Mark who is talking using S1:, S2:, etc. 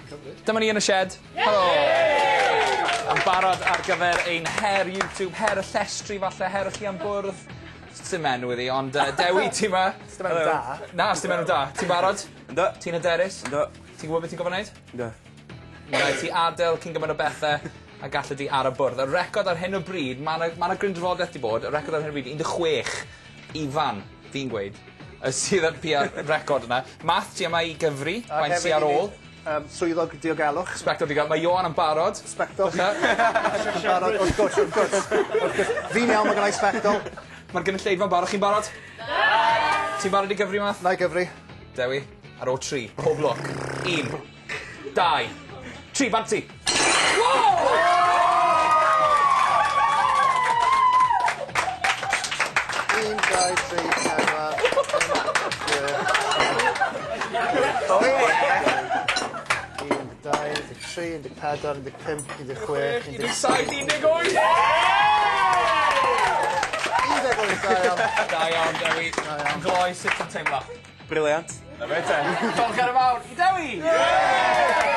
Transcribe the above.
S1: Dyma ni yn y shed. Helo! Yn barod ar gyfer ein her YouTube, her y llestri falle, her y chi am bwrdd. Dim enw iddi, ond Dewi, ti ma?
S2: Dim enw da.
S1: Na, dim enw da. Ti'n barod?
S3: Ynddo.
S1: Ti'n hyderus?
S3: Ynddo.
S1: Ti'n gwybod beth ti'n gofyn wneud?
S3: Ynddo.
S1: Mae ti adael cyn gymaint o bethau a gallu di ar y bwrdd. Y record ar hyn o bryd, mae yna gryndrafodaeth di bod, y record ar hyn o bryd, 16 ifan, fi'n gweud, sydd ar PR record yna. Math ti yma i gyfri, mae'n si ar ôl.
S2: Swyddog diogelwch.
S1: Spectol diolch. Mae Johan yn barod.
S2: Spectol. Yn barod, wrth gwrs, wrth gwrs. Fi'n iawn, mae gennau spectol.
S1: Mae'r gynulleidfa'n barod. Chi'n barod? Ti'n barod i gyfri, Math?
S2: Na i gyfri.
S1: Dewi, ar ôl 3, pob look. 1, 2, 3, bant ti. Da iawn, Dewi. Yn gloi, sut yn teimlo?
S3: Briliant.
S1: Na fe te. Dolch ar y fawr i Dewi!